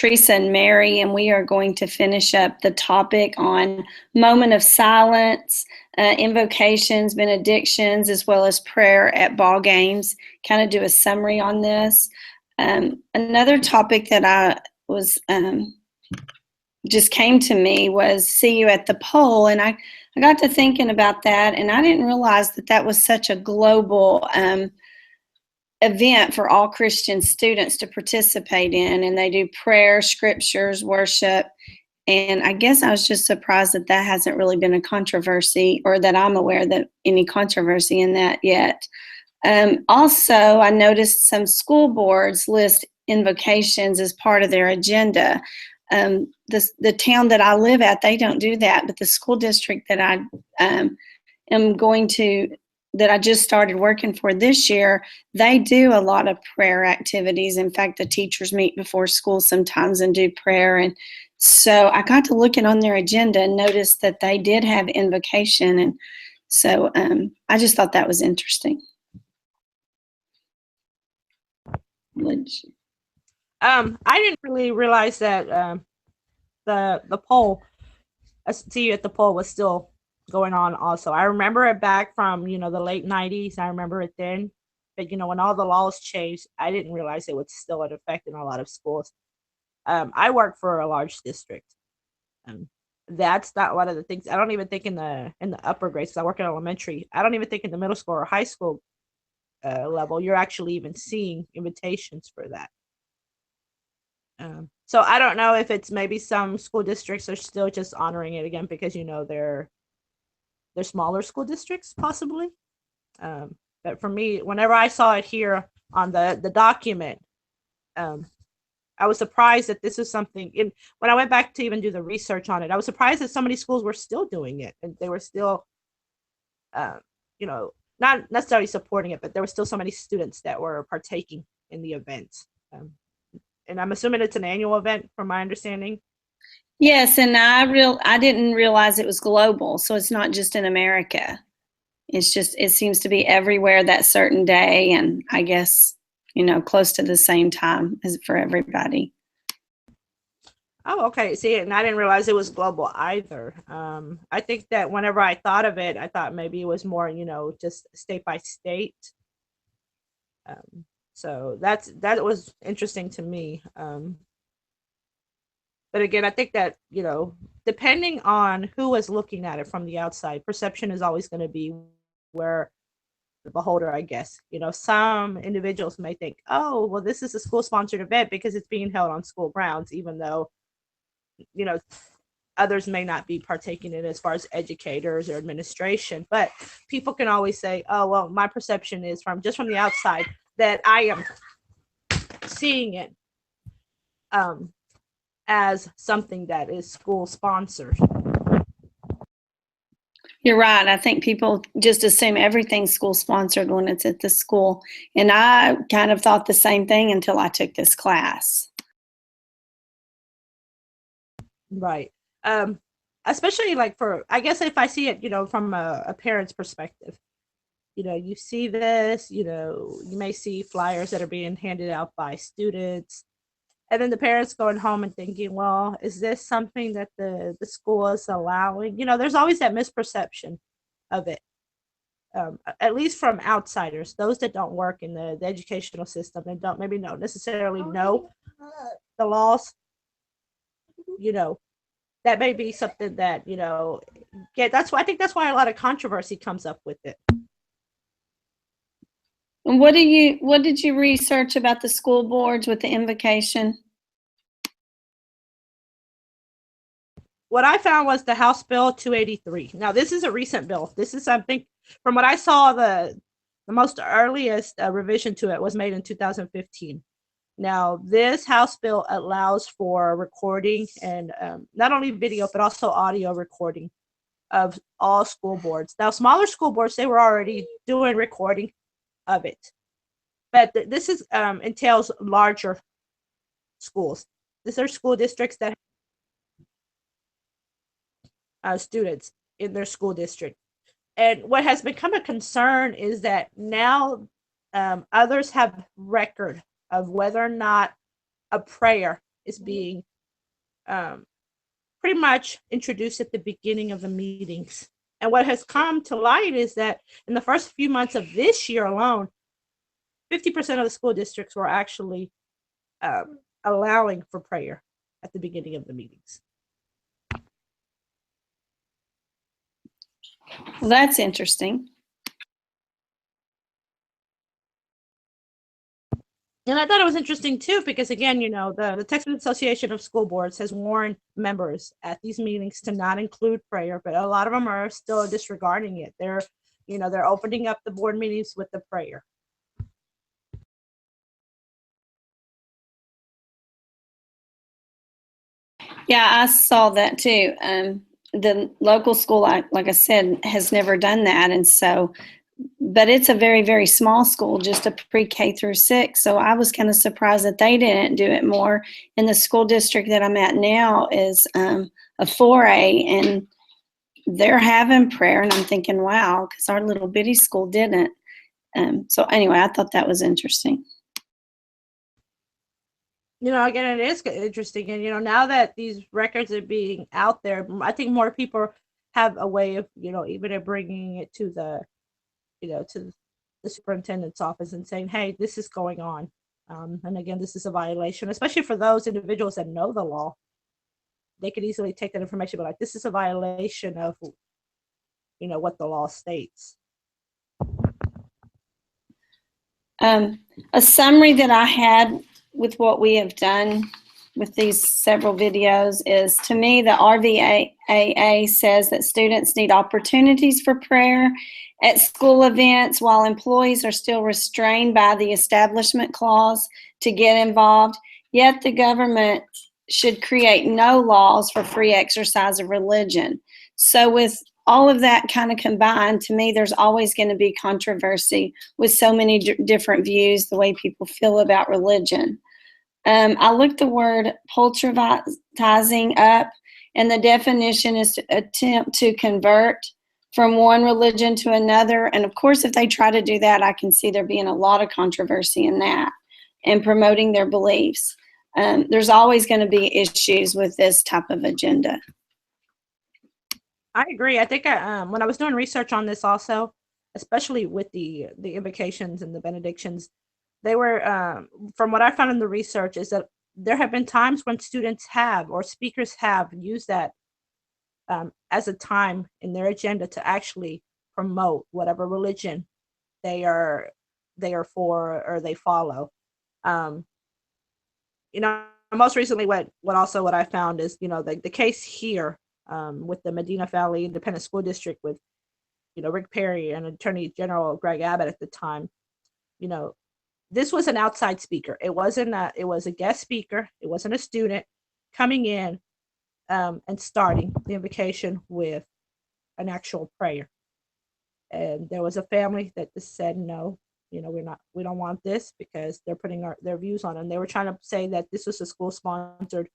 Teresa and Mary, and we are going to finish up the topic on moment of silence, invocations, benedictions, as well as prayer at ball games. Kind of do a summary on this. Another topic that I was just came to me was see you at the pole, and I got to thinking about that, and I didn't realize that that was such a global event for all Christian students to participate in, and they do prayer, scriptures, worship, and I guess I was just surprised that that hasn't really been a controversy, or that I'm aware that any controversy in that yet. Also, I noticed some school boards list invocations as part of their agenda. The town that I live at, they don't do that, but the school district that I am going to, that I just started working for this year, they do a lot of prayer activities. In fact, the teachers meet before school sometimes and do prayer. And so I got to looking on their agenda and noticed that they did have invocation. And so I just thought that was interesting. I didn't really realize that the poll, see you at the poll, was still going on also. I remember it back from, the late 90s. I remember it then. But, when all the laws changed, I didn't realize it was still in effect in a lot of schools. I work for a large district. That's not one of the things. I don't even think in the upper grades, because I work in elementary. I don't even think in the middle school or high school level, you're actually even seeing invitations for that. So I don't know if it's maybe some school districts are still just honoring it again because, they're smaller school districts possibly. But for me, whenever I saw it here on the document, I was surprised that this is something. When I went back to even do the research on it, I was surprised that so many schools were still doing it, and they were still, not necessarily supporting it, but there were still so many students that were partaking in the event. And I'm assuming it's an annual event, from my understanding. Yes, and I didn't realize it was global, so it's not just in America. It seems to be everywhere that certain day, and I guess, close to the same time as for everybody. Oh, okay. See, and I didn't realize it was global either. I think that whenever I thought of it, I thought maybe it was more, just state by state. So that was interesting to me. But again, I think that, depending on who is looking at it from the outside, perception is always going to be where the beholder, I guess. Some individuals may think, oh, well, this is a school-sponsored event because it's being held on school grounds, even though, others may not be partaking in it as far as educators or administration. But people can always say, oh, well, my perception is from the outside that I am seeing it as something that is school sponsored. You're right. I think people just assume everything's school sponsored when it's at the school. And I kind of thought the same thing until I took this class. Right. Especially like I guess if I see it, from a parent's perspective, you see this, you may see flyers that are being handed out by students. And then the parents going home and thinking, well, is this something that the school is allowing? There's always that misperception of it, at least from outsiders, those that don't work in the educational system and don't necessarily know the laws. That may be something that, I think that's why a lot of controversy comes up with it. And what did you research about the school boards with the invocation? What I found was the House Bill 283. Now, this is a recent bill. This is something, from what I saw, the most earliest revision to it was made in 2015. Now, this House bill allows for recording and not only video, but also audio recording of all school boards. Now, smaller school boards, they were already doing recording of it, but this is entails larger schools. These are school districts that have students in their school district. And what has become a concern is that now others have record of whether or not a prayer is being pretty much introduced at the beginning of the meetings. And what has come to light is that in the first few months of this year alone, 50% of the school districts were actually allowing for prayer at the beginning of the meetings. Well, that's interesting. And I thought it was interesting too, because again, the Texas Association of School Boards has warned members at these meetings to not include prayer, but a lot of them are still disregarding it. They're opening up the board meetings with the prayer. Yeah, I saw that too. The local school, like I said, has never done that. And so, but it's a very, very small school, just a pre-K through 6. So I was kind of surprised that they didn't do it more. And the school district that I'm at now is a 4A, and they're having prayer. And I'm thinking, wow, because our little bitty school didn't. So anyway, I thought that was interesting. Again, it is interesting. And, now that these records are being out there, I think more people have a way of, even bringing it to to the superintendent's office and saying, hey, this is going on. And again, this is a violation, especially for those individuals that know the law. They could easily take that information, but like, this is a violation of, what the law states. A summary that I had with what we have done with these several videos is, to me, the RVAA says that students need opportunities for prayer at school events while employees are still restrained by the Establishment Clause to get involved. Yet the government should create no laws for free exercise of religion. So with all of that kind of combined, to me, there's always going to be controversy with so many different views, the way people feel about religion. I looked the word pulverizing up, and the definition is to attempt to convert from one religion to another. And of course, if they try to do that, I can see there being a lot of controversy in that and promoting their beliefs. There's always going to be issues with this type of agenda. I agree. I think when I was doing research on this also, especially with the invocations and the benedictions, they were, from what I found in the research, is that there have been times when students have, or speakers have, used that as a time in their agenda to actually promote whatever religion they are for or they follow. Most recently, what I found is, the case here with the Medina Valley Independent School District with, Rick Perry and Attorney General Greg Abbott at the time. This was an outside speaker. It was a guest speaker. It wasn't a student coming in and starting the invocation with an actual prayer. And there was a family that just said, no, we don't want this, because they're putting their views on it. And they were trying to say that this was a school sponsored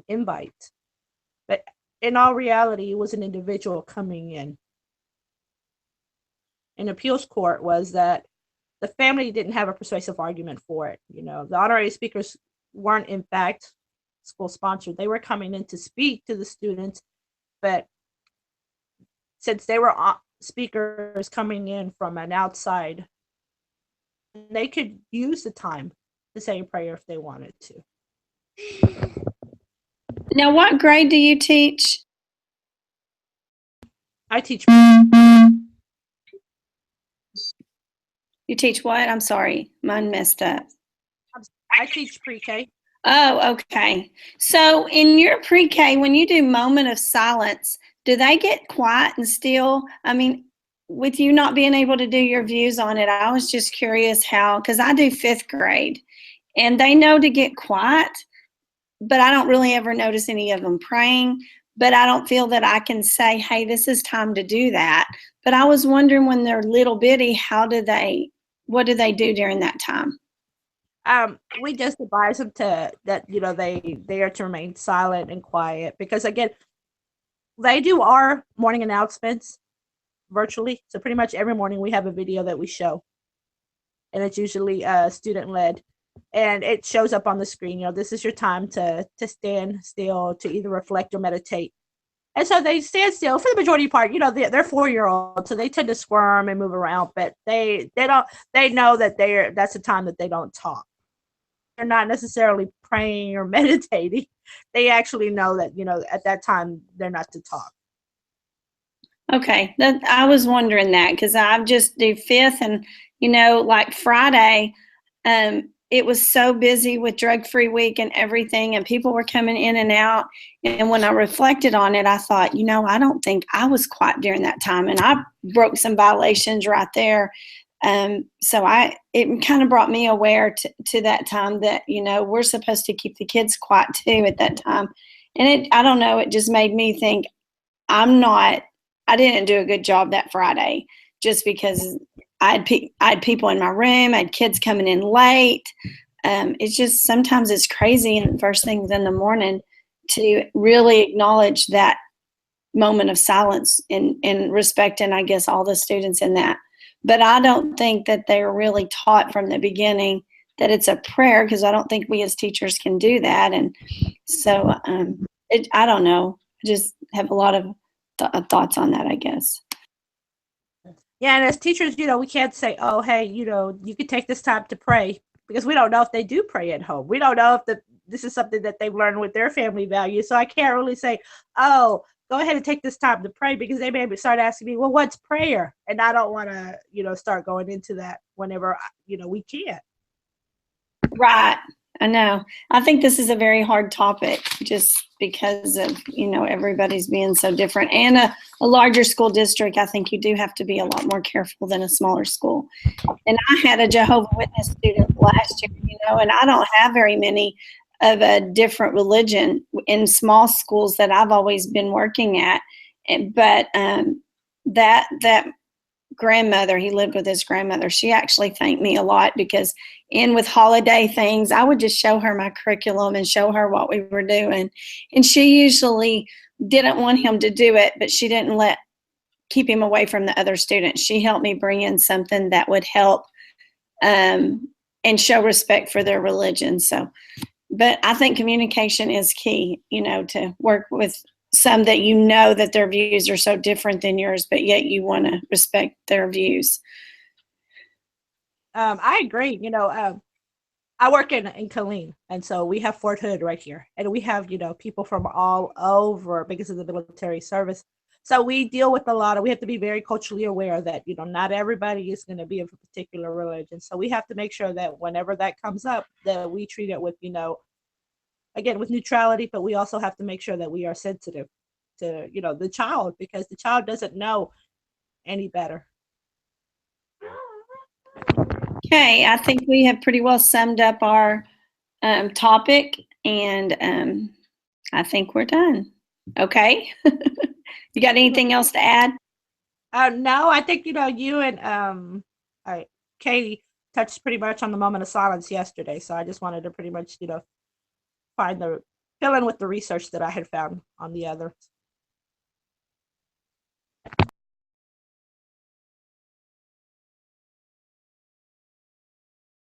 invite. But in all reality, it was an individual coming in. An appeals court was that the family didn't have a persuasive argument for it. The honorary speakers weren't in fact school sponsored. They were coming in to speak to the students, but since they were speakers coming in from an outside, they could use the time to say a prayer if they wanted to. Now, what grade do you teach? I teach. You teach what? I'm sorry, mine messed up. I teach pre-K. Oh, okay. So in your pre-K, when you do moment of silence, do they get quiet and still? I mean, with you not being able to do your views on it, I was just curious how, because I do 5th grade, and they know to get quiet, but I don't really ever notice any of them praying. But I don't feel that I can say, hey, this is time to do that. But I was wondering, when they're little bitty, what do they do during that time? We just advise them that they are to remain silent and quiet, because again, they do our morning announcements virtually. So pretty much every morning we have a video that we show, and it's usually student led. and it shows up on the screen. This is your time to stand still, to either reflect or meditate. And so they stand still for the majority part. They're 4-year-olds, so they tend to squirm and move around, but they know that that's a time that they don't talk. They're not necessarily praying or meditating. They actually know that, at that time they're not to talk. Okay, I was wondering that because I just do fifth, and like Friday, it was so busy with Drug Free Week and everything, and people were coming in and out. And when I reflected on it, I thought, I don't think I was quiet during that time, and I broke some violations right there. So it kind of brought me aware to that time that we're supposed to keep the kids quiet too at that time, and I don't know, it just made me think I didn't do a good job that Friday just because I had people in my room, I had kids coming in late. It's just sometimes it's crazy and first things in the morning to really acknowledge that moment of silence and respecting, I guess, all the students in that. But I don't think that they're really taught from the beginning that it's a prayer, because I don't think we as teachers can do that. And so I don't know. I just have a lot of thoughts on that, I guess. Yeah, and as teachers, we can't say, oh, hey, you could take this time to pray, because we don't know if they do pray at home. We don't know if this is something that they've learned with their family values. So I can't really say, oh, go ahead and take this time to pray, because they may start asking me, well, what's prayer? And I don't want to, start going into that whenever, we can't. Right. I know. I think this is a very hard topic just because of, everybody's being so different. And a larger school district, I think you do have to be a lot more careful than a smaller school. And I had a Jehovah's Witness student last year, and I don't have very many of a different religion in small schools that I've always been working at. But that grandmother, he lived with his grandmother, she actually thanked me a lot, because with holiday things, I would just show her my curriculum and show her what we were doing. And she usually didn't want him to do it, but she didn't keep him away from the other students. She helped me bring in something that would help and show respect for their religion. So, but I think communication is key, to work with some that that their views are so different than yours, but yet you want to respect their views. I agree. I work in Killeen, and so we have Fort Hood right here, and we have people from all over because of the military service. So we deal with we have to be very culturally aware that not everybody is going to be of a particular religion. So we have to make sure that whenever that comes up, that we treat it with again, with neutrality, but we also have to make sure that we are sensitive to the child, because the child doesn't know any better. Okay, I think we have pretty well summed up our topic, and I think we're done. Okay. You got anything else to add? No, I think you and Katie touched pretty much on the moment of silence yesterday, so I just wanted to pretty much fill in with the research that I had found on the others.